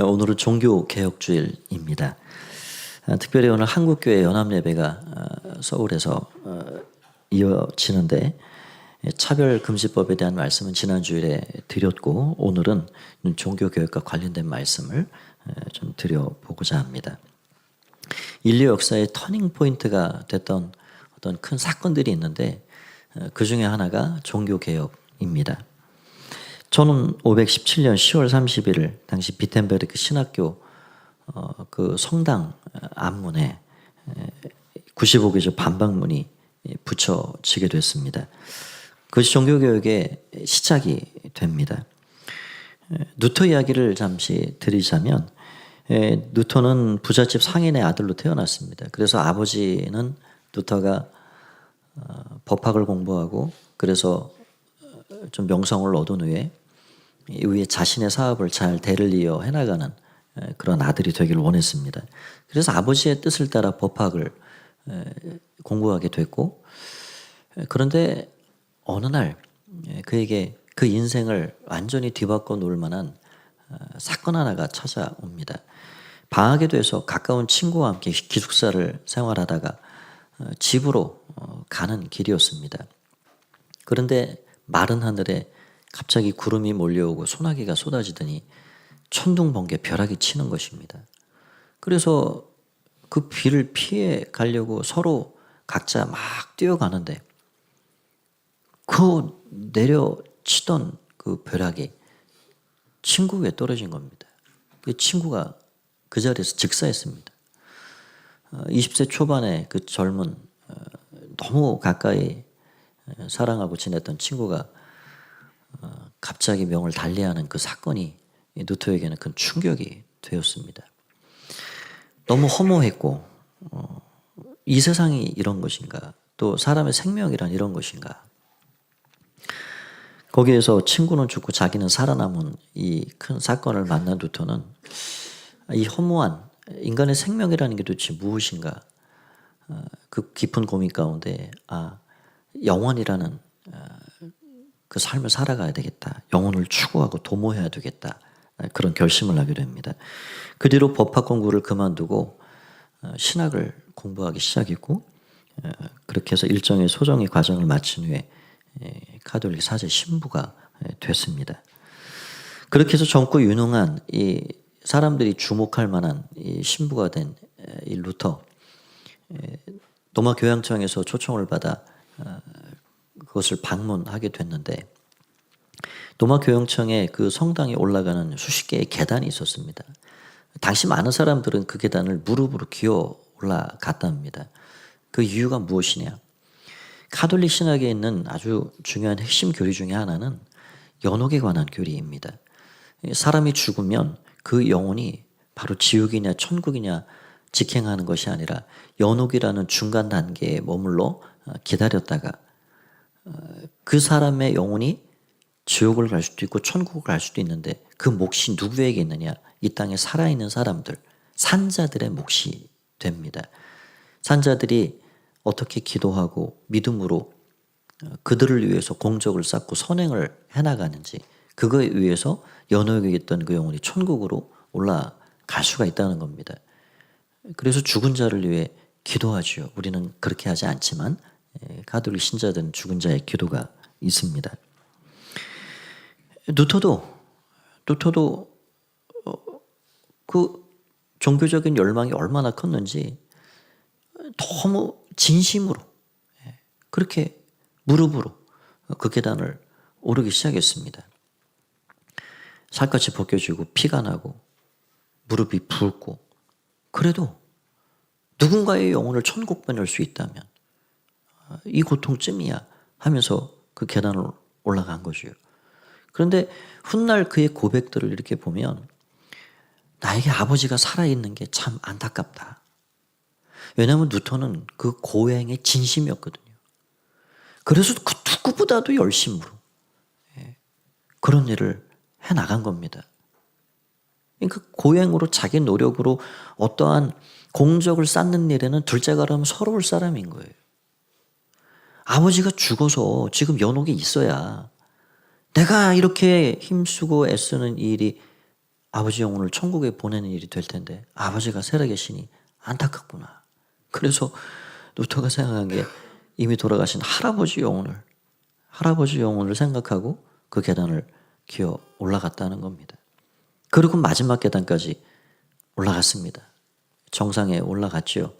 오늘은 종교개혁주일입니다. 특별히 오늘 한국교회 연합예배가 서울에서 이어지는데 차별금지법에 대한 말씀은 지난 주일에 드렸고 오늘은 종교개혁과 관련된 말씀을 좀 드려보고자 합니다. 인류 역사의 터닝포인트가 됐던 어떤 큰 사건들이 있는데 그 중에 하나가 종교개혁입니다. 1517년 10월 31일 당시 비텐베르크 신학교 그 성당 앞문에 95개조 반박문이 붙여지게 됐습니다. 그것이 종교개혁의 시작이 됩니다. 누터 이야기를 잠시 드리자면 누터는 부잣집 상인의 아들로 태어났습니다. 그래서 아버지는 누터가 법학을 공부하고 그래서 좀 명성을 얻은 후에 이후에 자신의 사업을 잘 대를 이어 해나가는 그런 아들이 되기를 원했습니다. 그래서 아버지의 뜻을 따라 법학을 공부하게 됐고, 그런데 어느 날 그에게 그 인생을 완전히 뒤바꿔 놓을 만한 사건 하나가 찾아옵니다. 방학에 돼서 가까운 친구와 함께 기숙사를 생활하다가 집으로 가는 길이었습니다. 그런데 마른 하늘에 갑자기 구름이 몰려오고 소나기가 쏟아지더니 천둥번개 벼락이 치는 것입니다. 그래서 그 비를 피해 가려고 서로 각자 막 뛰어가는데 그 내려치던 그 벼락이 친구에게 떨어진 겁니다. 그 친구가 그 자리에서 즉사했습니다. 20세 초반의 그 젊은 너무 가까이 사랑하고 지냈던 친구가 갑자기 명을 달리하는 그 사건이 누터에게는 큰 충격이 되었습니다. 너무 허무했고 이 세상이 이런 것인가, 또 사람의 생명이란 이런 것인가. 거기에서 친구는 죽고 자기는 살아남은 이 큰 사건을 만난 누터는 이 허무한 인간의 생명이라는 게 도대체 무엇인가, 그 깊은 고민 가운데 영원이라는 그 삶을 살아가야 되겠다. 영혼을 추구하고 도모해야 되겠다. 그런 결심을 하게 됩니다. 그 뒤로 법학 공부를 그만두고 신학을 공부하기 시작했고, 그렇게 해서 일정의 소정의 과정을 마친 후에 가톨릭 사제 신부가 됐습니다. 그렇게 해서 젊고 유능한 이 사람들이 주목할 만한 이 신부가 된 이 루터, 로마 교양청에서 초청을 받아 그것을 방문하게 됐는데, 로마 교양청에 그 성당에 올라가는 수십 개의 계단이 있었습니다. 당시 많은 사람들은 그 계단을 무릎으로 기어 올라갔답니다. 그 이유가 무엇이냐? 가톨릭 신학에 있는 아주 중요한 핵심 교리 중에 하나는 연옥에 관한 교리입니다. 사람이 죽으면 그 영혼이 바로 지옥이냐 천국이냐 직행하는 것이 아니라 연옥이라는 중간 단계에 머물러 기다렸다가 그 사람의 영혼이 지옥을 갈 수도 있고 천국을 갈 수도 있는데 그 몫이 누구에게 있느냐? 이 땅에 살아있는 사람들, 산자들의 몫이 됩니다. 산자들이 어떻게 기도하고 믿음으로 그들을 위해서 공적을 쌓고 선행을 해나가는지, 그거에 의해서 연옥에 있던 그 영혼이 천국으로 올라갈 수가 있다는 겁니다. 그래서 죽은 자를 위해 기도하지요. 우리는 그렇게 하지 않지만 가톨릭 신자들은 죽은 자의 기도가 있습니다. 누터도 그 종교적인 열망이 얼마나 컸는지 너무 진심으로 그렇게 무릎으로 그 계단을 오르기 시작했습니다. 살갗이 벗겨지고 피가 나고 무릎이 붓고, 그래도 누군가의 영혼을 천국 보낼 수 있다면 이 고통쯤이야 하면서 그 계단을 올라간 거죠. 그런데 훗날 그의 고백들을 이렇게 보면 나에게 아버지가 살아있는 게 참 안타깝다. 왜냐하면 누터는 그 고행의 진심이었거든요. 그래서 그 누구보다도 열심으로 그런 일을 해나간 겁니다. 그러니까 고행으로 자기 노력으로 어떠한 공적을 쌓는 일에는 둘째가라면 서러울 사람인 거예요. 아버지가 죽어서 지금 연옥에 있어야 내가 이렇게 힘쓰고 애쓰는 이 일이 아버지 영혼을 천국에 보내는 일이 될 텐데 아버지가 살아계시니 안타깝구나. 그래서 루터가 생각한 게 이미 돌아가신 할아버지 영혼을 생각하고 그 계단을 기어 올라갔다는 겁니다. 그리고 마지막 계단까지 올라갔습니다. 정상에 올라갔죠.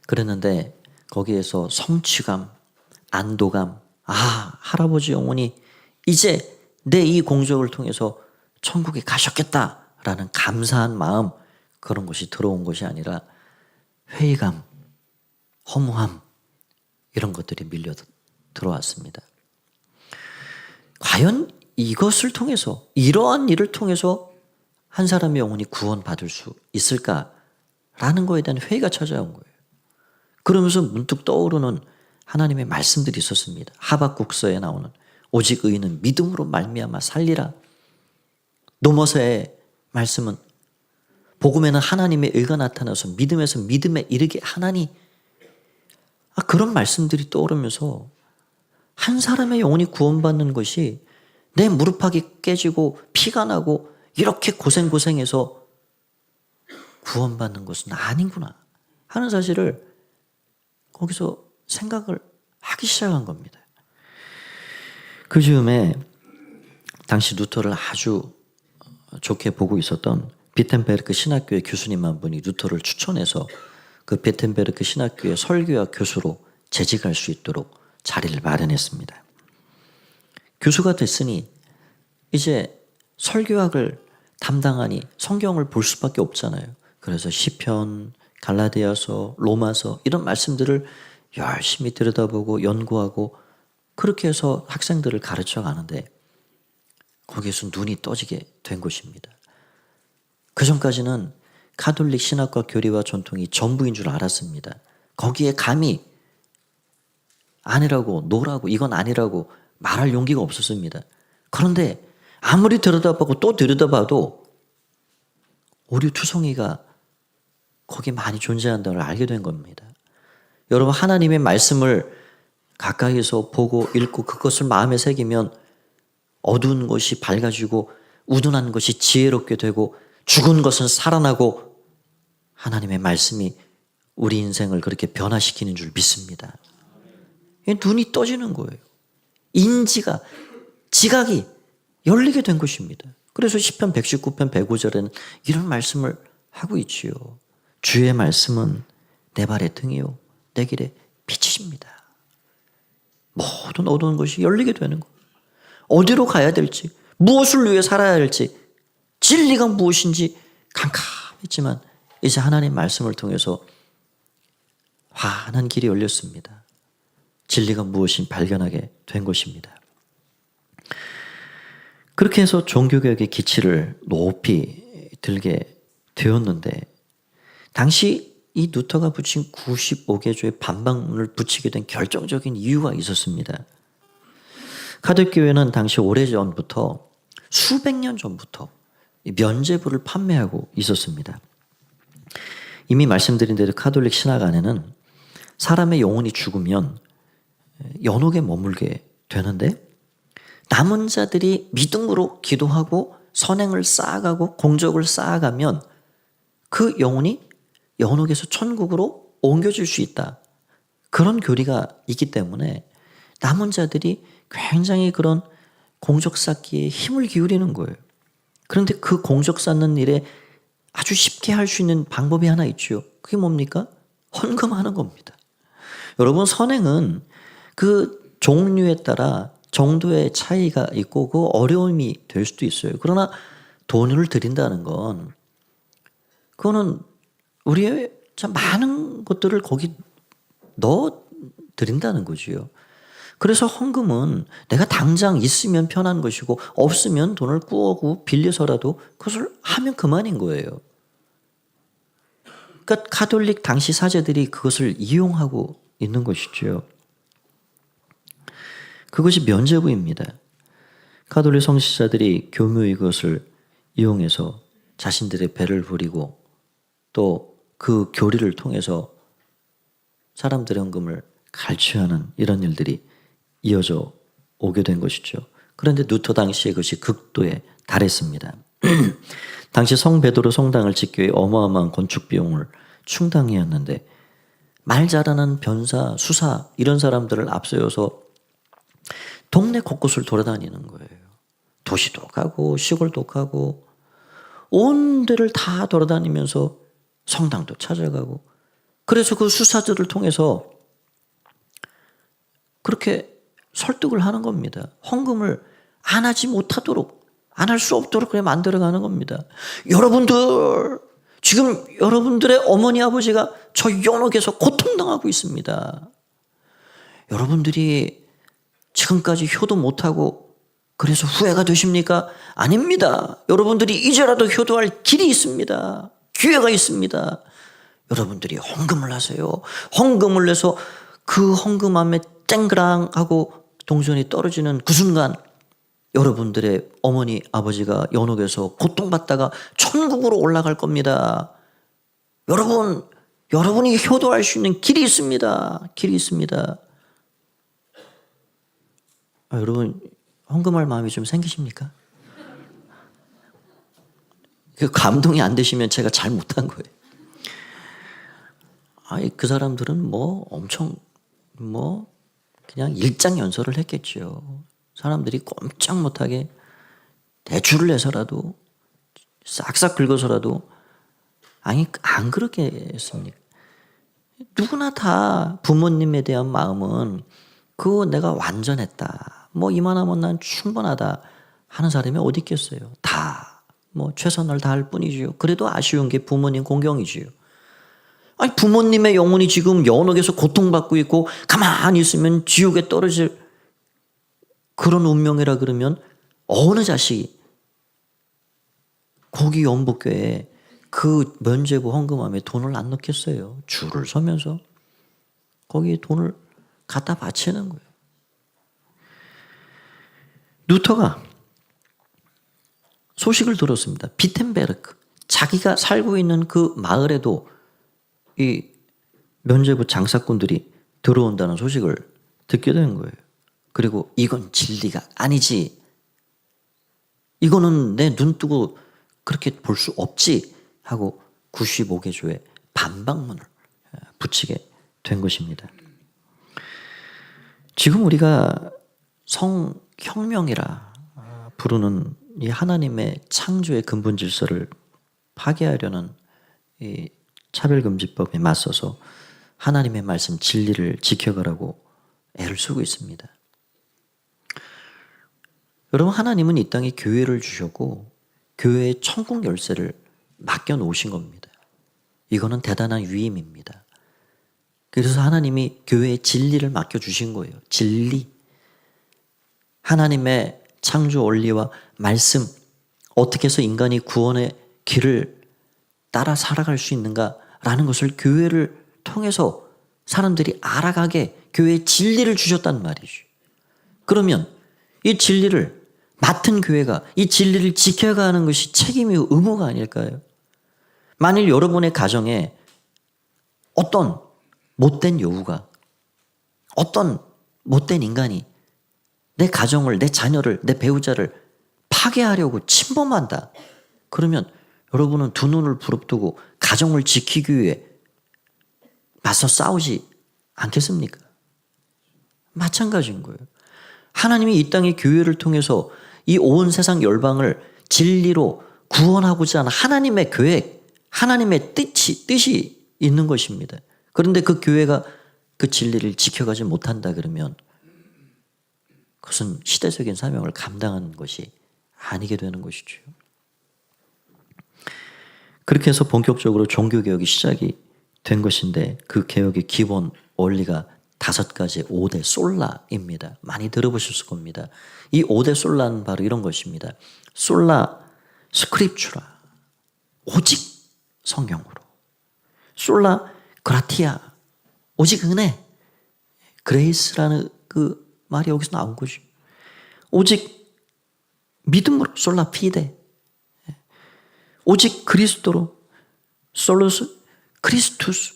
그랬는데 거기에서 성취감, 안도감, 할아버지 영혼이 이제 내 이 공적을 통해서 천국에 가셨겠다라는 감사한 마음, 그런 것이 들어온 것이 아니라 회의감, 허무함, 이런 것들이 밀려 들어왔습니다. 과연 이것을 통해서, 이러한 일을 통해서 한 사람의 영혼이 구원받을 수 있을까라는 거에 대한 회의가 찾아온 거예요. 그러면서 문득 떠오르는 하나님의 말씀들이 있었습니다. 하박국서에 나오는 오직 의인은 믿음으로 말미암아 살리라. 노머서의 말씀은 복음에는 하나님의 의가 나타나서 믿음에서 믿음에 이르게 하나니, 그런 말씀들이 떠오르면서 한 사람의 영혼이 구원받는 것이 내 무릎팍이 깨지고 피가 나고 이렇게 고생해서 구원받는 것은 아니구나 하는 사실을 거기서 생각을 하기 시작한 겁니다. 그 즈음에 당시 루터를 아주 좋게 보고 있었던 비텐베르크 신학교의 교수님 한 분이 루터를 추천해서 그 비텐베르크 신학교의 설교학 교수로 재직할 수 있도록 자리를 마련했습니다. 교수가 됐으니 이제 설교학을 담당하니 성경을 볼 수밖에 없잖아요. 그래서 시편, 갈라디아서, 로마서 이런 말씀들을 열심히 들여다보고 연구하고 그렇게 해서 학생들을 가르쳐 가는데 거기에서 눈이 떠지게 된 것입니다. 그 전까지는 가톨릭 신학과 교리와 전통이 전부인 줄 알았습니다. 거기에 감히 아니라고, 노라고, 이건 아니라고 말할 용기가 없었습니다. 그런데 아무리 들여다보고 또 들여다봐도 오류투성이가 거기 많이 존재한다는 걸 알게 된 겁니다. 여러분, 하나님의 말씀을 가까이서 보고 읽고 그것을 마음에 새기면 어두운 것이 밝아지고 우둔한 것이 지혜롭게 되고 죽은 것은 살아나고 하나님의 말씀이 우리 인생을 그렇게 변화시키는 줄 믿습니다. 눈이 떠지는 거예요. 인지가, 지각이 열리게 된 것입니다. 그래서 시편 119편 105절에는 이런 말씀을 하고 있지요. 주의 말씀은 내 발의 등이요 내 길의 빛이십니다. 모든 어두운 것이 열리게 되는 거예요. 어디로 가야 될지, 무엇을 위해 살아야 할지, 진리가 무엇인지 캄캄했지만 이제 하나님 말씀을 통해서 환한 길이 열렸습니다. 진리가 무엇인지 발견하게 된 것입니다. 그렇게 해서 종교개혁의 기치를 높이 들게 되었는데 당시 이 루터가 붙인 95개조의 반박문을 붙이게 된 결정적인 이유가 있었습니다. 카톨릭교회는 당시 오래전부터 수백 년 전부터 면죄부를 판매하고 있었습니다. 이미 말씀드린 대로 카톨릭 신학 안에는 사람의 영혼이 죽으면 연옥에 머물게 되는데 남은 자들이 믿음으로 기도하고 선행을 쌓아가고 공적을 쌓아가면 그 영혼이 연옥에서 천국으로 옮겨질 수 있다. 그런 교리가 있기 때문에 남은 자들이 굉장히 그런 공적 쌓기에 힘을 기울이는 거예요. 그런데 그 공적 쌓는 일에 아주 쉽게 할 수 있는 방법이 하나 있죠. 그게 뭡니까? 헌금하는 겁니다. 여러분, 선행은 그 종류에 따라 정도의 차이가 있고 그 어려움이 될 수도 있어요. 그러나 돈을 드린다는 건 그거는 우리의 참 많은 것들을 거기 넣어 드린다는 거지요. 그래서 헌금은 내가 당장 있으면 편한 것이고 없으면 돈을 꾸어고 빌려서라도 그것을 하면 그만인 거예요. 그러니까 가톨릭 당시 사제들이 그것을 이용하고 있는 것이죠. 그것이 면죄부입니다. 가톨릭 성직자들이 교묘히 그것을 이용해서 자신들의 배를 부리고 또 그 교리를 통해서 사람들의 헌금을 갈취하는 이런 일들이 이어져 오게 된 것이죠. 그런데 루터 당시에 그것이 극도에 달했습니다. 당시 성 베드로 성당을 짓기 위해 어마어마한 건축 비용을 충당해왔는데 말 잘하는 변사, 수사 이런 사람들을 앞세워서 동네 곳곳을 돌아다니는 거예요. 도시도 가고 시골도 가고 온 데를 다 돌아다니면서 성당도 찾아가고, 그래서 그 수사들을 통해서 그렇게 설득을 하는 겁니다. 헌금을 안 하지 못하도록, 안 할 수 없도록 그래 만들어가는 겁니다. 여러분들, 지금 여러분들의 어머니 아버지가 저 연옥에서 고통당하고 있습니다. 여러분들이 지금까지 효도 못하고 그래서 후회가 되십니까? 아닙니다. 여러분들이 이제라도 효도할 길이 있습니다. 기회가 있습니다. 여러분들이 헌금을 하세요. 헌금을 내서 그 헌금함에 쨍그랑하고 동전이 떨어지는 그 순간 여러분들의 어머니 아버지가 연옥에서 고통받다가 천국으로 올라갈 겁니다. 여러분이 효도할 수 있는 길이 있습니다. 길이 있습니다. 여러분 헌금할 마음이 좀 생기십니까? 그 감동이 안 되시면 제가 잘 못한 거예요. 그 사람들은 엄청 그냥 일장연설을 했겠죠. 사람들이 꼼짝 못하게 대출을 내서라도 싹싹 긁어서라도 안 그러겠습니까? 누구나 다 부모님에 대한 마음은 그거 내가 완전했다, 이만하면 난 충분하다 하는 사람이 어디 있겠어요. 다 최선을 다할 뿐이지요. 그래도 아쉬운 게 부모님 공경이지요. 부모님의 영혼이 지금 연옥에서 고통받고 있고 가만히 있으면 지옥에 떨어질 그런 운명이라 그러면 어느 자식이 거기 연복교회에 그 면죄부 헌금함에 돈을 안 넣겠어요. 줄을 서면서 거기에 돈을 갖다 바치는 거예요. 루터가 소식을 들었습니다. 비텐베르크, 자기가 살고 있는 그 마을에도 이 면죄부 장사꾼들이 들어온다는 소식을 듣게 된 거예요. 그리고 이건 진리가 아니지, 이거는 내 눈 뜨고 그렇게 볼 수 없지 하고 95개조의 반박문을 붙이게 된 것입니다. 지금 우리가 성혁명이라 부르는 이 하나님의 창조의 근본 질서를 파괴하려는 이 차별금지법에 맞서서 하나님의 말씀 진리를 지켜가라고 애를 쓰고 있습니다. 여러분, 하나님은 이 땅에 교회를 주셨고 교회의 천국 열쇠를 맡겨놓으신 겁니다. 이거는 대단한 위임입니다. 그래서 하나님이 교회의 진리를 맡겨주신 거예요. 진리. 하나님의 창조 원리와 말씀, 어떻게 해서 인간이 구원의 길을 따라 살아갈 수 있는가라는 것을 교회를 통해서 사람들이 알아가게 교회의 진리를 주셨단 말이죠. 그러면 이 진리를 맡은 교회가 이 진리를 지켜가는 것이 책임이고 의무가 아닐까요? 만일 여러분의 가정에 어떤 못된 여우가, 어떤 못된 인간이 내 가정을, 내 자녀를, 내 배우자를 파괴하려고 침범한다, 그러면 여러분은 두 눈을 부릅뜨고 가정을 지키기 위해 맞서 싸우지 않겠습니까? 마찬가지인 거예요. 하나님이 이 땅의 교회를 통해서 이 온 세상 열방을 진리로 구원하고자 하는 하나님의 계획, 하나님의 뜻이 있는 것입니다. 그런데 그 교회가 그 진리를 지켜가지 못한다 그러면 그것은 시대적인 사명을 감당하는 것이 아니게 되는 것이죠. 그렇게 해서 본격적으로 종교개혁이 시작이 된 것인데 그 개혁의 기본 원리가 5가지 5대 솔라입니다. 많이 들어보셨을 겁니다. 이 5대 솔라는 바로 이런 것입니다. 솔라 스크립추라, 오직 성경으로. 솔라 그라티아, 오직 은혜. 그레이스라는 그 말이 여기서 나온 거죠. 오직 믿음으로, 솔라 피데. 오직 그리스도로, 솔로스 크리스투스,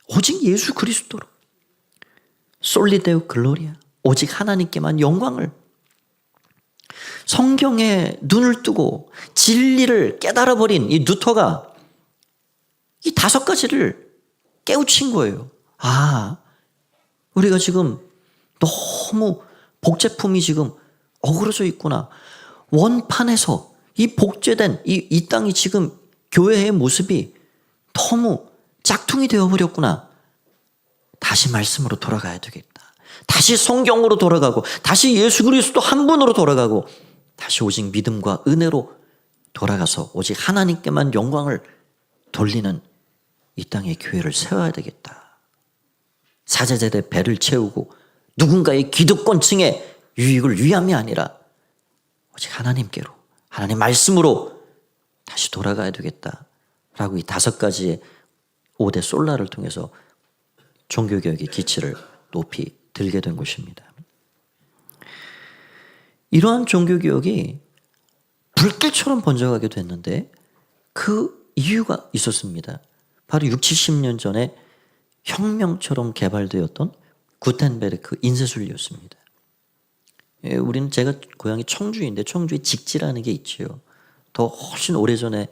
오직 예수 그리스도로. 솔리데오 글로리아, 오직 하나님께만 영광을. 성경에 눈을 뜨고 진리를 깨달아버린 이 루터가 이 5가지를 깨우친 거예요. 아, 우리가 지금 너무 복제품이 지금 어그러져 있구나. 원판에서 이 복제된 이 땅이 지금 교회의 모습이 너무 짝퉁이 되어버렸구나. 다시 말씀으로 돌아가야 되겠다. 다시 성경으로 돌아가고 다시 예수 그리스도 한 분으로 돌아가고 다시 오직 믿음과 은혜로 돌아가서 오직 하나님께만 영광을 돌리는 이 땅의 교회를 세워야 되겠다. 사제들의 배를 채우고 누군가의 기득권층의 유익을 위함이 아니라 오직 하나님께로, 하나님 말씀으로 다시 돌아가야 되겠다라고 이 5가지의 5대 솔라를 통해서 종교개혁의 기치를 높이 들게 된 것입니다. 이러한 종교개혁이 불길처럼 번져가게 됐는데 그 이유가 있었습니다. 바로 60, 70년 전에 혁명처럼 개발되었던 구텐베르크 인쇄술이었습니다. 우리는 제가 고향이 청주인데 청주에 직지라는 게 있지요. 더 훨씬 오래전에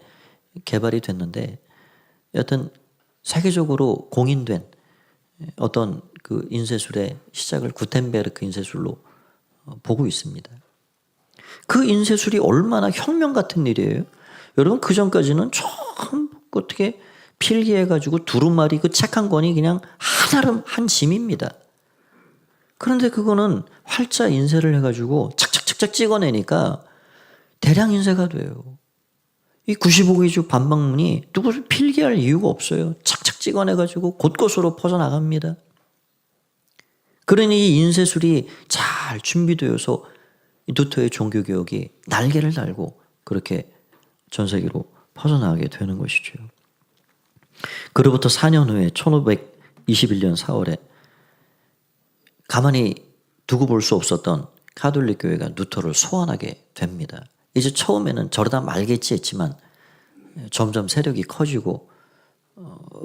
개발이 됐는데 여튼 세계적으로 공인된 어떤 그 인쇄술의 시작을 구텐베르크 인쇄술로 보고 있습니다. 그 인쇄술이 얼마나 혁명 같은 일이에요. 여러분 그 전까지는 참 어떻게 필기해가지고 두루마리 그 책 한 권이 그냥 하나름 한 짐입니다. 그런데 그거는 활자 인쇄를 해가지고 착착착착 찍어내니까 대량 인쇄가 돼요. 이 95개주 반박문이 누구를 필기할 이유가 없어요. 착착 찍어내가지고 곳곳으로 퍼져나갑니다. 그러니 이 인쇄술이 잘 준비되어서 루터의 종교개혁이 날개를 달고 그렇게 전 세계로 퍼져나가게 되는 것이죠. 그로부터 4년 후에 1521년 4월에 가만히 두고 볼 수 없었던 가톨릭 교회가 루터를 소환하게 됩니다. 이제 처음에는 저러다 말겠지 했지만 점점 세력이 커지고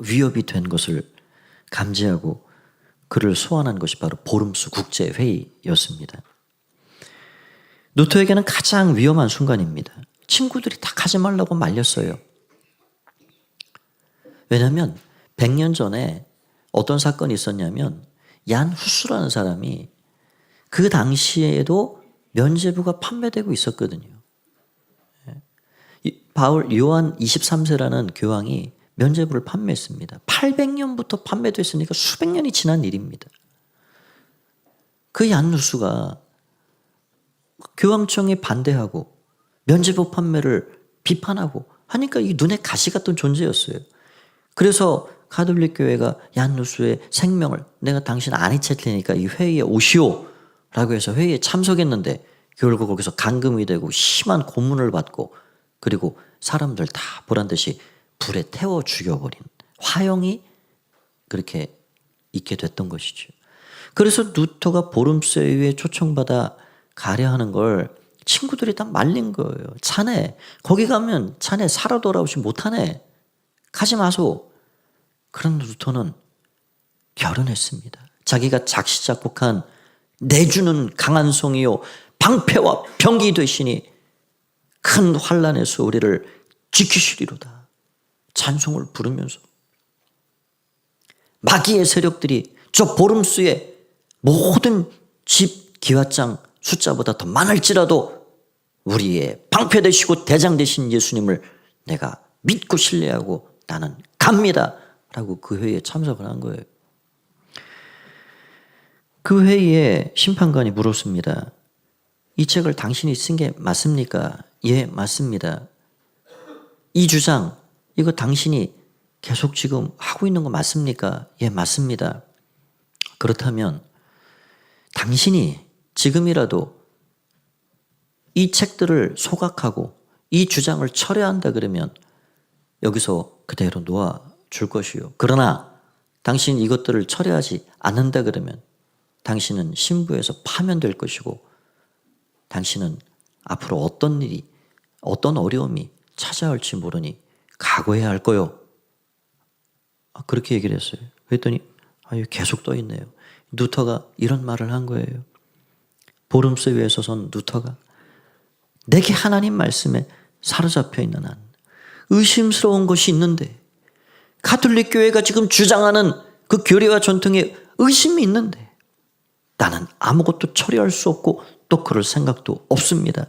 위협이 된 것을 감지하고 그를 소환한 것이 바로 보름수 국제회의였습니다. 루터에게는 가장 위험한 순간입니다. 친구들이 다 가지 말라고 말렸어요. 왜냐하면 100년 전에 어떤 사건이 있었냐면 얀 후스라는 사람이 그 당시에도 면죄부가 판매되고 있었거든요. 바울 요한 23세라는 교황이 면죄부를 판매했습니다. 800년부터 판매됐으니까 수백 년이 지난 일입니다. 그 얀 후스가 교황청에 반대하고 면죄부 판매를 비판하고 하니까 이 눈에 가시 같은 존재였어요. 그래서 가톨릭 교회가 얀 누스의 생명을 내가 당신 안 해칠 테니까 이 회의에 오시오 라고 해서 회의에 참석했는데 결국 거기서 감금이 되고 심한 고문을 받고 그리고 사람들 다 보란듯이 불에 태워 죽여버린 화형이 그렇게 있게 됐던 것이죠. 그래서 루터가 보름스에 초청받아 가려 하는 걸 친구들이 다 말린 거예요. 자네 거기 가면 자네 살아 돌아오지 못하네. 가지 마소. 그런 루터는 결혼했습니다. 자기가 작시작곡한 내주는 강한 송이요 방패와 병기 되시니 큰 환난에서 우리를 지키시리로다. 찬송을 부르면서 마귀의 세력들이 저 보름수의 모든 집 기와장 숫자보다 더 많을지라도 우리의 방패 되시고 대장 되신 예수님을 내가 믿고 신뢰하고 나는 갑니다. 라고 그 회의에 참석을 한 거예요. 그 회의에 심판관이 물었습니다. 이 책을 당신이 쓴 게 맞습니까? 예, 맞습니다. 이 주장, 이거 당신이 계속 지금 하고 있는 거 맞습니까? 예, 맞습니다. 그렇다면 당신이 지금이라도 이 책들을 소각하고 이 주장을 철회한다 그러면 여기서 그대로 놓아줄 것이요. 그러나 당신 이것들을 철회하지 않는다 그러면 당신은 신부에서 파면될 것이고 당신은 앞으로 어떤 일이 어떤 어려움이 찾아올지 모르니 각오해야 할 거요. 그렇게 얘기를 했어요. 그랬더니 계속 떠 있네요. 루터가 이런 말을 한 거예요. 보름스 위에 서선 루터가 내게 하나님 말씀에 사로잡혀 있는 한 의심스러운 것이 있는데, 가톨릭 교회가 지금 주장하는 그 교리와 전통에 의심이 있는데 나는 아무것도 처리할 수 없고 또 그럴 생각도 없습니다.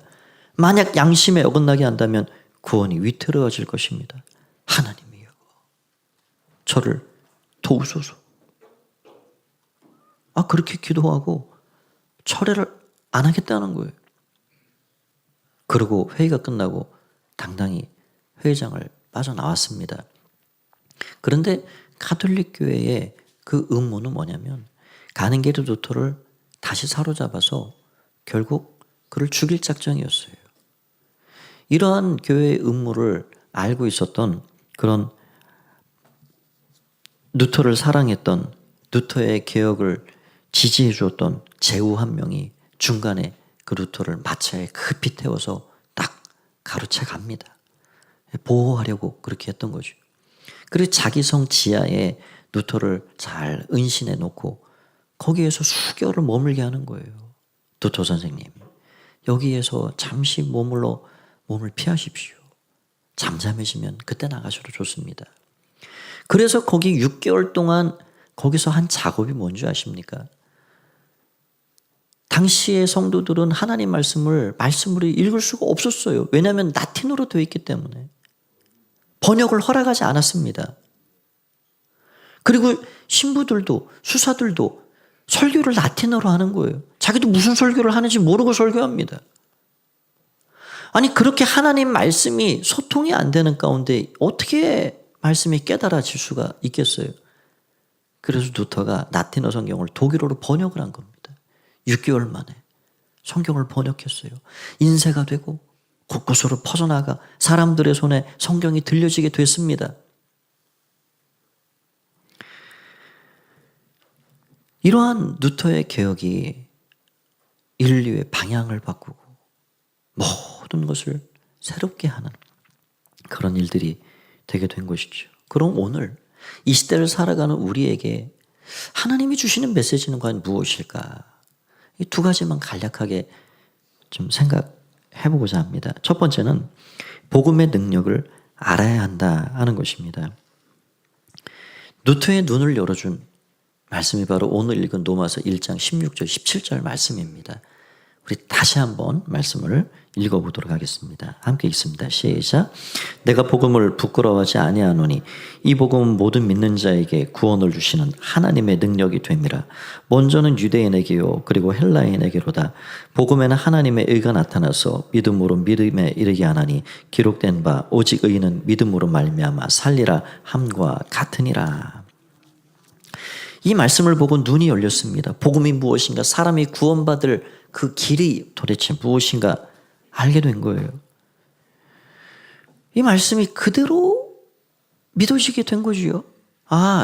만약 양심에 어긋나게 한다면 구원이 위태로워질 것입니다. 하나님이여, 저를 도우소서. 그렇게 기도하고 철회를 안 하겠다는 거예요. 그리고 회의가 끝나고 당당히 회의장을 빠져나왔습니다. 그런데 가톨릭 교회의 그 음모는 뭐냐면, 가는게르 루터를 다시 사로잡아서 결국 그를 죽일 작정이었어요. 이러한 교회의 음모를 알고 있었던, 그런 루터를 사랑했던, 루터의 개혁을 지지해 주었던 제후 한 명이 중간에 그 루터를 마차에 급히 태워서 딱 가로채 갑니다. 보호하려고 그렇게 했던 거죠. 그리고 자기 성 지하에 루터를 잘 은신해 놓고 거기에서 수개월을 머물게 하는 거예요. 루터 선생님, 여기에서 잠시 머물러 몸을 피하십시오. 잠잠해지면 그때 나가셔도 좋습니다. 그래서 거기 6개월 동안 거기서 한 작업이 뭔지 아십니까? 당시의 성도들은 하나님 말씀으로 읽을 수가 없었어요. 왜냐하면 라틴어로 되어 있기 때문에. 번역을 허락하지 않았습니다. 그리고 신부들도, 수사들도 설교를 라틴어로 하는 거예요. 자기도 무슨 설교를 하는지 모르고 설교합니다. 아니, 그렇게 하나님 말씀이 소통이 안 되는 가운데 어떻게 말씀이 깨달아질 수가 있겠어요? 그래서 루터가 라틴어 성경을 독일어로 번역을 한 겁니다. 6개월 만에 성경을 번역했어요. 인쇄가 되고 곳곳으로 퍼져나가 사람들의 손에 성경이 들려지게 됐습니다. 이러한 루터의 개혁이 인류의 방향을 바꾸고 모든 것을 새롭게 하는 그런 일들이 되게 된 것이죠. 그럼 오늘 이 시대를 살아가는 우리에게 하나님이 주시는 메시지는 과연 무엇일까? 이 두 가지만 간략하게 좀 생각해 보고자 합니다. 첫 번째는 복음의 능력을 알아야 한다 하는 것입니다. 루터의 눈을 열어준 말씀이 바로 오늘 읽은 로마서 1장 16절 17절 말씀입니다. 우리 다시 한번 말씀을 읽어보도록 하겠습니다. 함께 읽습니다. 시작. 내가 복음을 부끄러워하지 아니하노니 이 복음은 모든 믿는 자에게 구원을 주시는 하나님의 능력이 됨이라. 먼저는 유대인에게요 그리고 헬라인에게로다. 복음에는 하나님의 의가 나타나서 믿음으로 믿음에 이르게 하나니 기록된 바 오직 의인은 믿음으로 말미암아 살리라 함과 같으니라. 이 말씀을 보고 눈이 열렸습니다. 복음이 무엇인가, 사람이 구원받을 그 길이 도대체 무엇인가 알게 된 거예요. 이 말씀이 그대로 믿어지게 된 거지요.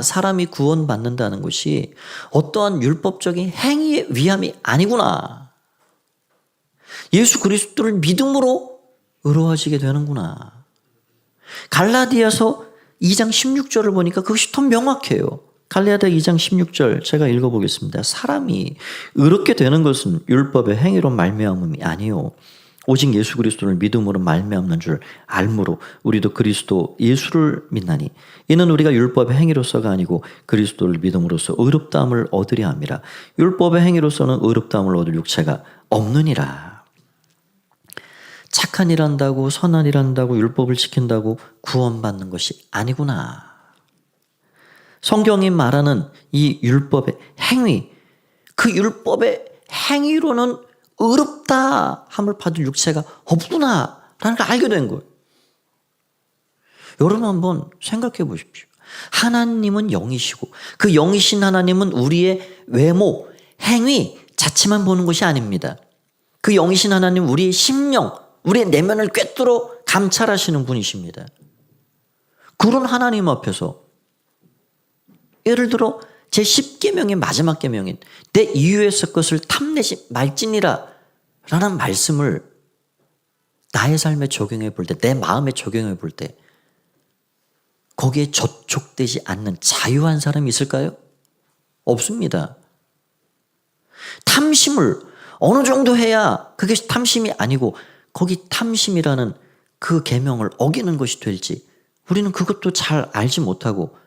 사람이 구원받는다는 것이 어떠한 율법적인 행위의 위함이 아니구나. 예수 그리스도를 믿음으로 의로워지게 되는구나. 갈라디아서 2장 16절을 보니까 그것이 더 명확해요. 갈라디아 2장 16절 제가 읽어보겠습니다. 사람이 의롭게 되는 것은 율법의 행위로 말미암음이 아니요 오직 예수 그리스도를 믿음으로 말미암는 줄 알므로 우리도 그리스도 예수를 믿나니 이는 우리가 율법의 행위로서가 아니고 그리스도를 믿음으로써 의롭다함을 얻으려 함이라. 율법의 행위로서는 의롭다함을 얻을 육체가 없느니라. 착한 일 한다고, 선한 일 한다고, 율법을 지킨다고 구원받는 것이 아니구나. 성경이 말하는 이 율법의 행위, 그 율법의 행위로는 의롭다 함을 받을 육체가 없구나 라는 걸 알게 된 거예요. 여러분 한번 생각해 보십시오. 하나님은 영이시고 그 영이신 하나님은 우리의 외모, 행위 자체만 보는 것이 아닙니다. 그 영이신 하나님 우리의 심령, 우리의 내면을 꿰뚫어 감찰하시는 분이십니다. 그런 하나님 앞에서 예를 들어 제10계명의 마지막 계명인 내 이웃의 것을 탐내지 말지니라 라는 말씀을 나의 삶에 적용해 볼 때, 내 마음에 적용해 볼 때 거기에 저촉되지 않는 자유한 사람이 있을까요? 없습니다. 탐심을 어느 정도 해야 그게 탐심이 아니고 거기 탐심이라는 그 계명을 어기는 것이 될지 우리는 그것도 잘 알지 못하고,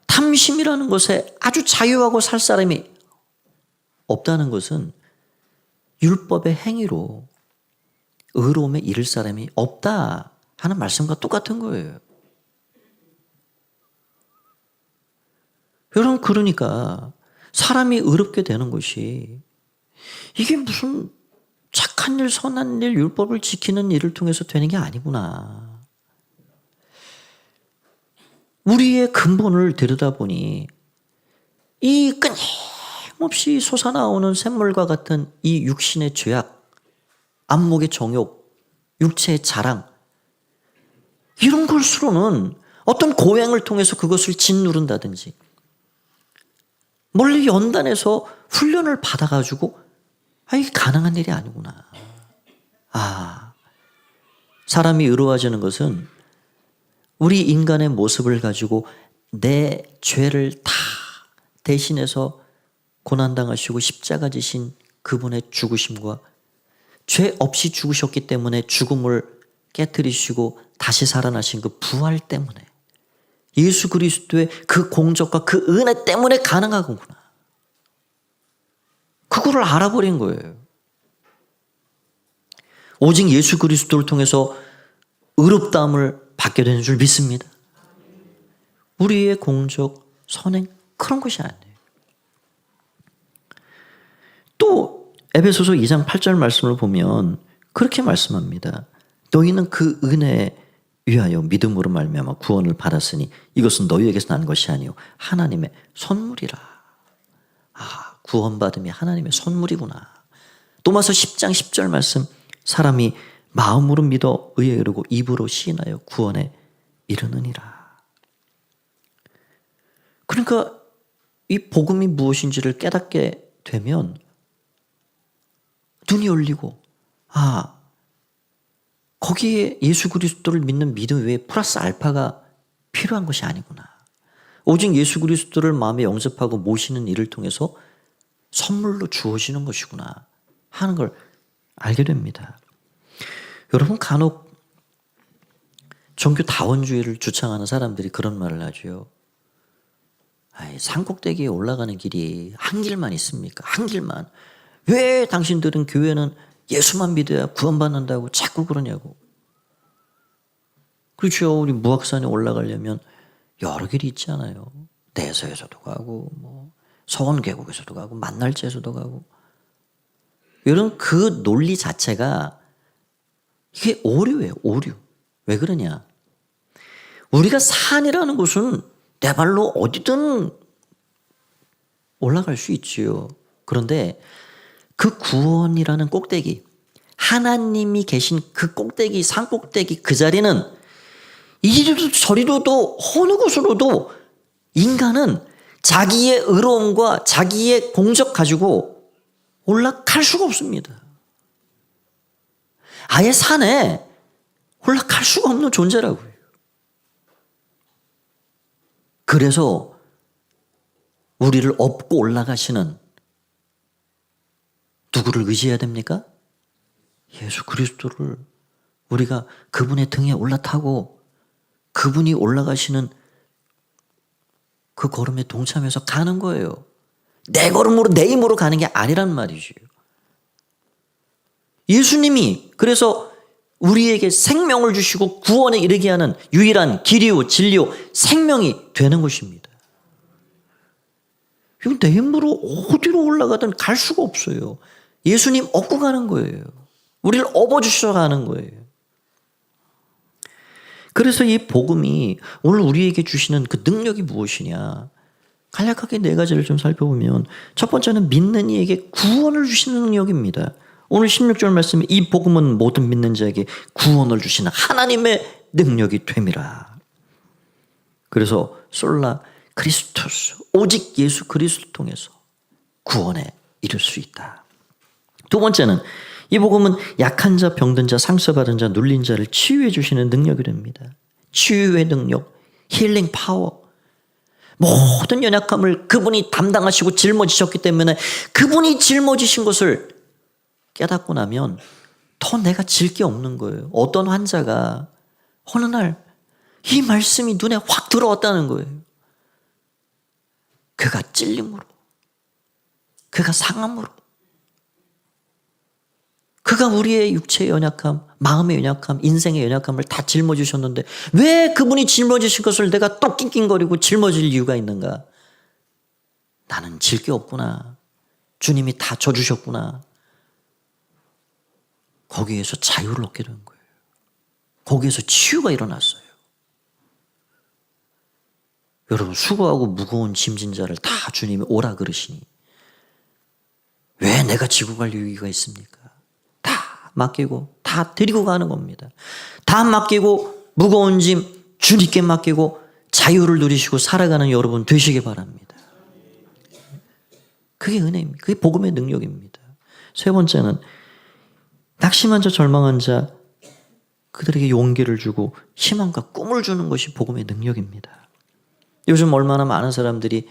탐심이라는 것에 아주 자유하고 살 사람이 없다는 것은 율법의 행위로 의로움에 이를 사람이 없다 하는 말씀과 똑같은 거예요. 여러분, 그러니까 사람이 의롭게 되는 것이 이게 무슨 착한 일, 선한 일, 율법을 지키는 일을 통해서 되는 게 아니구나. 우리의 근본을 들여다보니 이 끊임없이 솟아나오는 샘물과 같은 이 육신의 죄악, 안목의 정욕, 육체의 자랑, 이런 것으로는 어떤 고행을 통해서 그것을 짓누른다든지 멀리 연단해서 훈련을 받아가지고 이게 가능한 일이 아니구나. 사람이 의로워지는 것은 우리 인간의 모습을 가지고 내 죄를 다 대신해서 고난당하시고 십자가 지신 그분의 죽으심과 죄 없이 죽으셨기 때문에 죽음을 깨뜨리시고 다시 살아나신 그 부활 때문에, 예수 그리스도의 그 공적과 그 은혜 때문에 가능하구나. 그거를 알아버린 거예요. 오직 예수 그리스도를 통해서 의롭다함을 받게 되는 줄 믿습니다. 우리의 공적, 선행, 그런 것이 아니에요. 또 에베소서 2장 8절 말씀을 보면 그렇게 말씀합니다. 너희는 그 은혜에 위하여 믿음으로 말미암아 구원을 받았으니 이것은 너희에게서 난 것이 아니요 하나님의 선물이라. 구원받음이 하나님의 선물이구나. 또마서 10장 10절 말씀, 사람이 마음으로 믿어 의에 이르고 입으로 시인하여 구원에 이르느니라. 그러니까 이 복음이 무엇인지를 깨닫게 되면 눈이 열리고, 거기에 예수 그리스도를 믿는 믿음 외에 플러스 알파가 필요한 것이 아니구나. 오직 예수 그리스도를 마음에 영접하고 모시는 일을 통해서 선물로 주어지는 것이구나 하는 걸 알게 됩니다. 여러분, 간혹 종교 다원주의를 주창하는 사람들이 그런 말을 하죠. 산꼭대기에 올라가는 길이 한 길만 있습니까? 한 길만. 왜 당신들은 교회는 예수만 믿어야 구원받는다고 자꾸 그러냐고. 그렇죠. 우리 무악산에 올라가려면 여러 길이 있잖아요. 내서에서도 가고 서원계곡에서도 가고 만날제에서도 가고. 이런 그 논리 자체가 이게 오류예요. 오류. 왜 그러냐. 우리가 산이라는 곳은 내 발로 어디든 올라갈 수 있지요. 그런데 그 구원이라는 꼭대기, 하나님이 계신 그 꼭대기, 산 꼭대기 그 자리는 이리도 저리로도 어느 곳으로도 인간은 자기의 의로움과 자기의 공적 가지고 올라갈 수가 없습니다. 아예 산에 올라갈 수가 없는 존재라고요. 그래서 우리를 업고 올라가시는 누구를 의지해야 됩니까? 예수 그리스도를 우리가 그분의 등에 올라타고 그분이 올라가시는 그 걸음에 동참해서 가는 거예요. 내 걸음으로 내 힘으로 가는 게 아니란 말이죠. 예수님이 그래서 우리에게 생명을 주시고 구원에 이르게 하는 유일한 길이요 진리요 생명이 되는 것입니다. 이건 내 힘으로 어디로 올라가든 갈 수가 없어요. 예수님 업고 가는 거예요. 우리를 업어주셔 가는 거예요. 그래서 이 복음이 오늘 우리에게 주시는 그 능력이 무엇이냐. 간략하게 네 가지를 좀 살펴보면 첫 번째는 믿는 이에게 구원을 주시는 능력입니다. 오늘 16절 말씀에 이 복음은 모든 믿는 자에게 구원을 주시는 하나님의 능력이 됨이라. 그래서 솔라 크리스토스, 오직 예수 그리스도를 통해서 구원에 이를 수 있다. 두 번째는 이 복음은 약한 자, 병든 자, 상처받은 자, 눌린 자를 치유해 주시는 능력이 됩니다. 치유의 능력, 힐링 파워. 모든 연약함을 그분이 담당하시고 짊어지셨기 때문에 그분이 짊어지신 것을 깨닫고 나면 더 내가 질 게 없는 거예요. 어떤 환자가 어느 날 이 말씀이 눈에 확 들어왔다는 거예요. 그가 찔림으로, 그가 상함으로, 그가 우리의 육체의 연약함, 마음의 연약함, 인생의 연약함을 다 짊어지셨는데 왜 그분이 짊어지신 것을 내가 또 낑낑거리고 짊어질 이유가 있는가? 나는 질 게 없구나. 주님이 다 져주셨구나. 거기에서 자유를 얻게 된 거예요. 거기에서 치유가 일어났어요. 여러분, 수고하고 무거운 짐진 자를 다 주님이 오라 그러시니 왜 내가 지고 갈 이유가 있습니까? 다 맡기고 다 데리고 가는 겁니다. 다 맡기고 무거운 짐 주님께 맡기고 자유를 누리시고 살아가는 여러분 되시기 바랍니다. 그게 은혜입니다. 그게 복음의 능력입니다. 세 번째는 낙심한 자, 절망한 자, 그들에게 용기를 주고 희망과 꿈을 주는 것이 복음의 능력입니다. 요즘 얼마나 많은 사람들이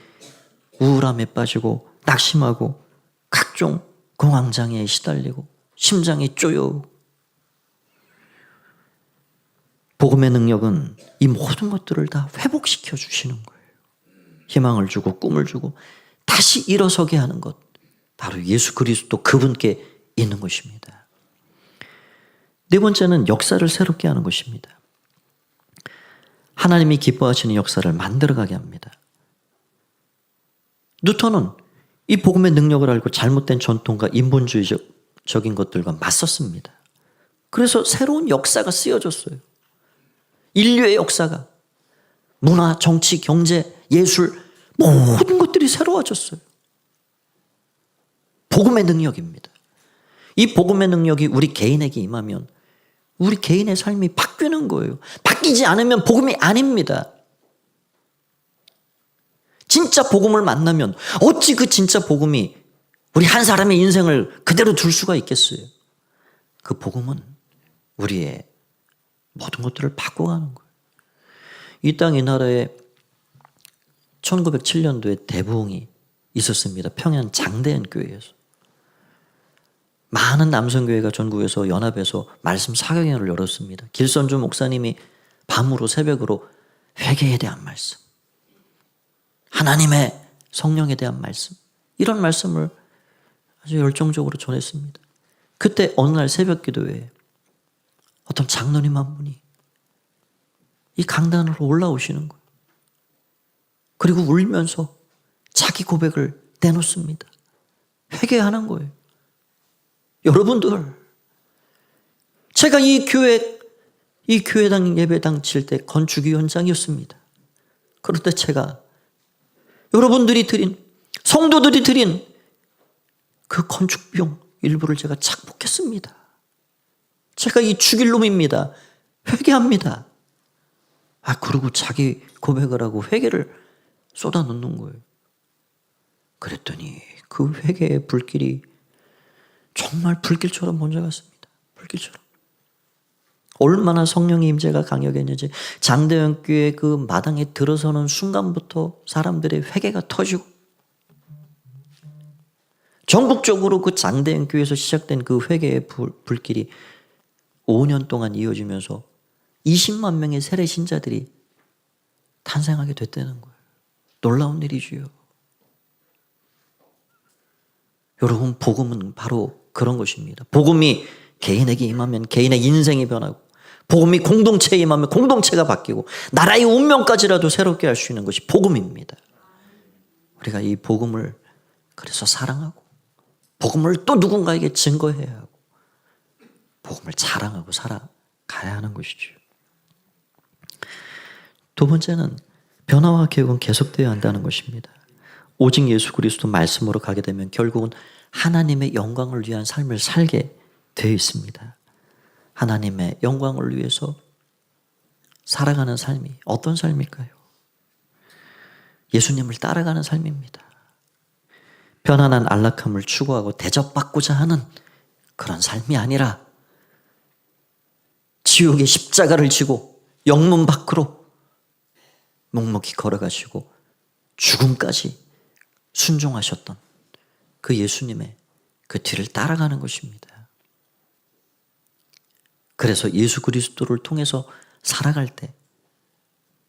우울함에 빠지고 낙심하고 각종 공황장애에 시달리고 심장이 쪼여. 복음의 능력은 이 모든 것들을 다 회복시켜 주시는 거예요. 희망을 주고 꿈을 주고 다시 일어서게 하는 것, 바로 예수 그리스도 그분께 있는 것입니다. 네 번째는 역사를 새롭게 하는 것입니다. 하나님이 기뻐하시는 역사를 만들어가게 합니다. 뉴턴은 이 복음의 능력을 알고 잘못된 전통과 인본주의적인 것들과 맞섰습니다. 그래서 새로운 역사가 쓰여졌어요. 인류의 역사가 문화, 정치, 경제, 예술 모든 것들이 새로워졌어요. 복음의 능력입니다. 이 복음의 능력이 우리 개인에게 임하면 우리 개인의 삶이 바뀌는 거예요. 바뀌지 않으면 복음이 아닙니다. 진짜 복음을 만나면 어찌 그 진짜 복음이 우리 한 사람의 인생을 그대로 둘 수가 있겠어요. 그 복음은 우리의 모든 것들을 바꿔가는 거예요. 이 땅 이 나라에 1907년도에 대부흥이 있었습니다. 평양 장대현 교회에서. 많은 남성교회가 전국에서 연합해서 말씀 사경회를 열었습니다. 길선주 목사님이 밤으로 새벽으로 회개에 대한 말씀, 하나님의 성령에 대한 말씀, 이런 말씀을 아주 열정적으로 전했습니다. 그때 어느 날 새벽 기도회에 어떤 장로님 한 분이 이 강단으로 올라오시는 거예요. 그리고 울면서 자기 고백을 내놓습니다. 회개하는 거예요. 여러분들, 제가 이 교회당 예배당 칠 때 건축위원장이었습니다. 그런데 제가 여러분들이 드린, 성도들이 드린 그 건축 비용 일부를 제가 착복했습니다. 제가 이 죽일 놈입니다. 회개합니다. 그리고 자기 고백을 하고 회개를 쏟아놓는 거예요. 그랬더니 그 회개의 불길이 정말 불길처럼 먼저 갔습니다. 불길처럼. 얼마나 성령의 임재가 강력했는지 장대현 교회 그 마당에 들어서는 순간부터 사람들의 회개가 터지고 전국적으로 그 장대현 교회에서 시작된 그 회개의 불길이 5년 동안 이어지면서 20만 명의 세례 신자들이 탄생하게 됐다는 거예요. 놀라운 일이지요. 여러분, 복음은 바로 그런 것입니다. 복음이 개인에게 임하면 개인의 인생이 변하고, 복음이 공동체에 임하면 공동체가 바뀌고, 나라의 운명까지라도 새롭게 할 수 있는 것이 복음입니다. 우리가 이 복음을 그래서 사랑하고, 복음을 또 누군가에게 증거해야 하고, 복음을 자랑하고 살아가야 하는 것이죠. 두 번째는 변화와 개혁은 계속되어야 한다는 것입니다. 오직 예수 그리스도 말씀으로 가게 되면 결국은 하나님의 영광을 위한 삶을 살게 되어 있습니다. 하나님의 영광을 위해서 살아가는 삶이 어떤 삶일까요? 예수님을 따라가는 삶입니다. 편안한 안락함을 추구하고 대접받고자 하는 그런 삶이 아니라 지옥의 십자가를 지고 영문 밖으로 묵묵히 걸어가시고 죽음까지 순종하셨던 그 예수님의 그 뒤를 따라가는 것입니다. 그래서 예수 그리스도를 통해서 살아갈 때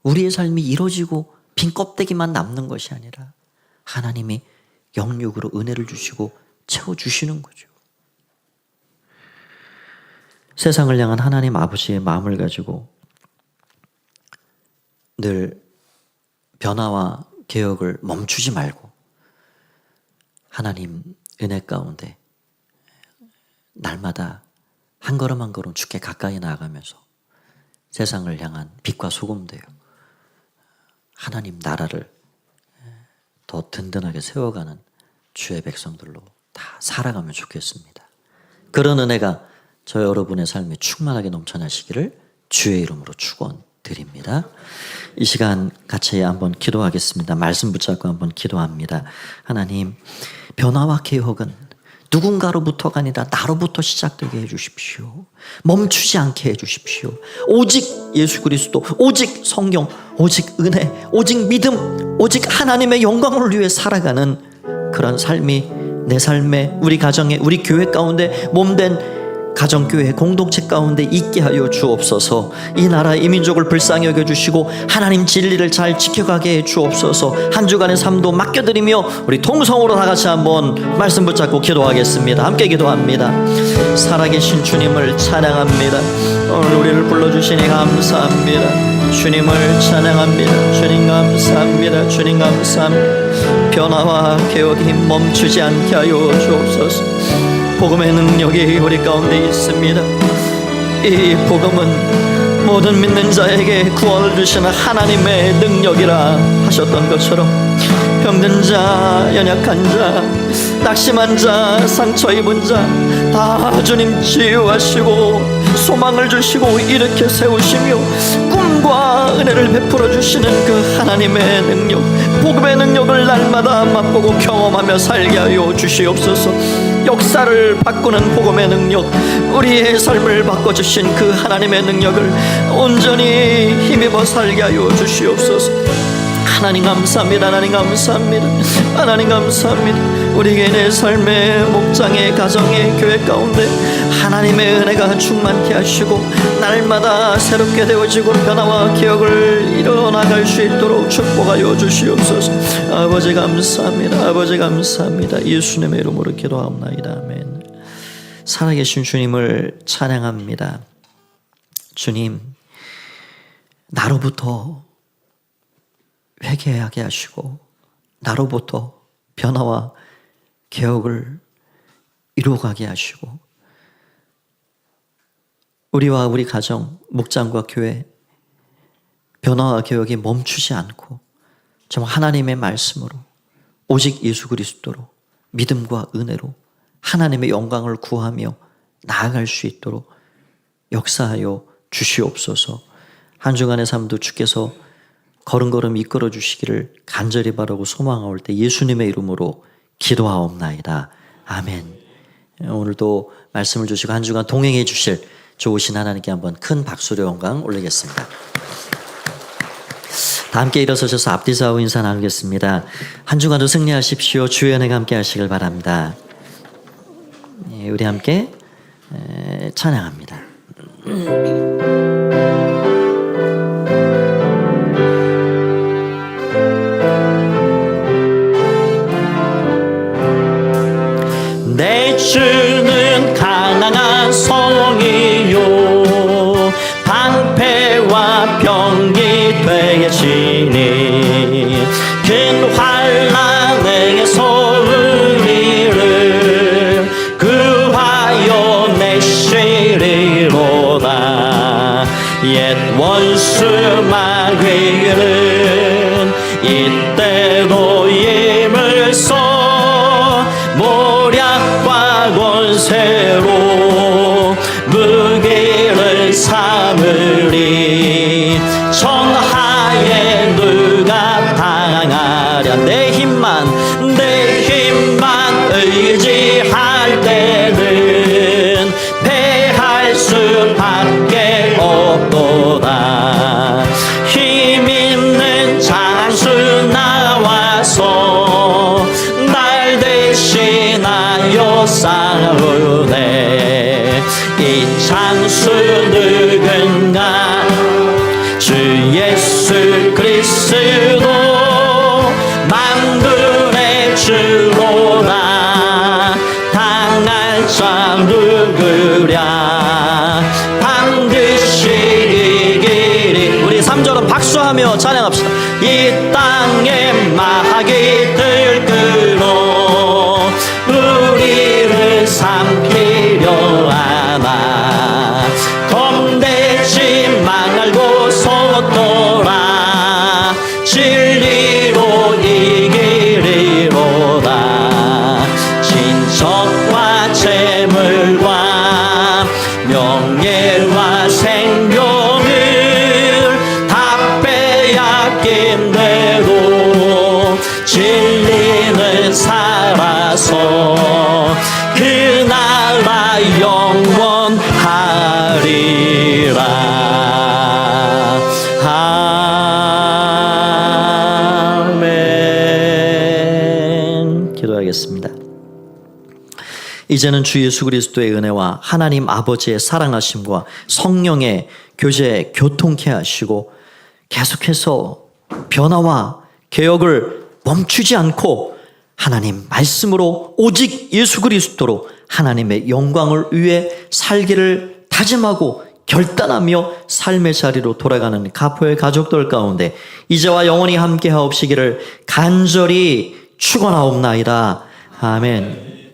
우리의 삶이 이루어지고 빈 껍데기만 남는 것이 아니라 하나님이 영육으로 은혜를 주시고 채워주시는 거죠. 세상을 향한 하나님 아버지의 마음을 가지고 늘 변화와 개혁을 멈추지 말고 하나님 은혜 가운데 날마다 한 걸음 한 걸음 주께 가까이 나아가면서 세상을 향한 빛과 소금 되어 하나님 나라를 더 든든하게 세워가는 주의 백성들로 다 살아가면 좋겠습니다. 그런 은혜가 저 여러분의 삶에 충만하게 넘쳐나시기를 주의 이름으로 축원드립니다. 이 시간 같이 한번 기도하겠습니다. 말씀 붙잡고 한번 기도합니다. 하나님, 변화와 개혁은 누군가로부터가 아니라 나로부터 시작되게 해주십시오. 멈추지 않게 해주십시오. 오직 예수 그리스도, 오직 성경, 오직 은혜, 오직 믿음, 오직 하나님의 영광을 위해 살아가는 그런 삶이 내 삶에, 우리 가정에, 우리 교회 가운데 몸된 가정교회 공동체 가운데 있게 하여 주옵소서. 이 나라 이 민족을 불쌍히 여겨주시고 하나님 진리를 잘 지켜가게 해 주옵소서. 한 주간의 삶도 맡겨드리며 우리 통성으로 다 같이 한번 말씀 붙잡고 기도하겠습니다. 함께 기도합니다. 살아계신 주님을 찬양합니다. 오늘 우리를 불러주시니 감사합니다. 주님을 찬양합니다. 주님 감사합니다. 주님 감사합니다. 변화와 개혁이 멈추지 않게 하여 주옵소서. 복음의 능력이 우리 가운데 있습니다. 이 복음은 모든 믿는 자에게 구원을 주시는 하나님의 능력이라 하셨던 것처럼 병든 자, 연약한 자, 낙심한 자, 상처 입은 자 다 주님 치유하시고 소망을 주시고 일으켜 세우시며 꿈과 은혜를 베풀어 주시는 그 하나님의 능력, 복음의 능력을 날마다 맛보고 경험하며 살게 하여 주시옵소서. 역사를 바꾸는 복음의 능력, 우리의 삶을 바꿔주신 그 하나님의 능력을 온전히 힘입어 살게 하여 주시옵소서. 하나님 감사합니다. 하나님 감사합니다. 하나님 감사합니다. 우리 개인의 삶의 목장의 가정의 교회 가운데 하나님의 은혜가 충만케 하시고 날마다 새롭게 되어지고 변화와 개혁을 이뤄나갈 수 있도록 축복하여 주시옵소서. 아버지 감사합니다. 아버지 감사합니다. 예수님의 이름으로 기도하옵나이다. 아멘. 살아계신 주님을 찬양합니다. 주님, 나로부터 회개하게 하시고 나로부터 변화와 개혁을 이루어가게 하시고 우리와 우리 가정, 목장과 교회 변화와 개혁이 멈추지 않고 정말 하나님의 말씀으로 오직 예수 그리스도로 믿음과 은혜로 하나님의 영광을 구하며 나아갈 수 있도록 역사하여 주시옵소서. 한 주간의 삶도 주께서 걸음걸음 이끌어 주시기를 간절히 바라고 소망하올 때 예수님의 이름으로 기도하옵나이다. 아멘. 오늘도 말씀을 주시고 한 주간 동행해 주실 좋으신 하나님께 한번 큰 박수로 영광 올리겠습니다. 다 함께 일어서셔서 앞뒤 좌우 인사 나누겠습니다. 한 주간도 승리하십시오. 주의 은혜가 함께 하시길 바랍니다. 우리 함께 찬양합니다. 내 주는 강한 성이요 방패와 병기 되시니 큰 환난에서 우리를 구하여 내시리로다. 옛 원수 마귀는 이때도 힘을 써 모략과 권세로 무기를 삼으리. 천하에 누가 당하랴. 내 힘만 의지할 때는 패할 수밖에 없도다. 힘 있는 장수 나와서 그리스도 만군의 주로다. 당할 자 누구랴. 반드시 이기리. 우리 3절은 박수하며 찬양합시다. 이 땅에 마귀 들끓어 우리를 삼키려 하나. 겁내지 말고 서더라. 진리로 이기리로다. 친척과 재물과 명예와 생명을 다 빼앗긴 대로 진리는 살아서 그 나라 영원하리라. 아멘. 기도하겠습니다. 이제는 주 예수 그리스도의 은혜와 하나님 아버지의 사랑하심과 성령의 교제 교통케 하시고 계속해서 변화와 개혁을 멈추지 않고 하나님 말씀으로 오직 예수 그리스도로 하나님의 영광을 위해 살기를 다짐하고 결단하며 삶의 자리로 돌아가는 가포의 가족들 가운데 이제와 영원히 함께 하옵시기를 간절히 축원하옵나이다. 아멘.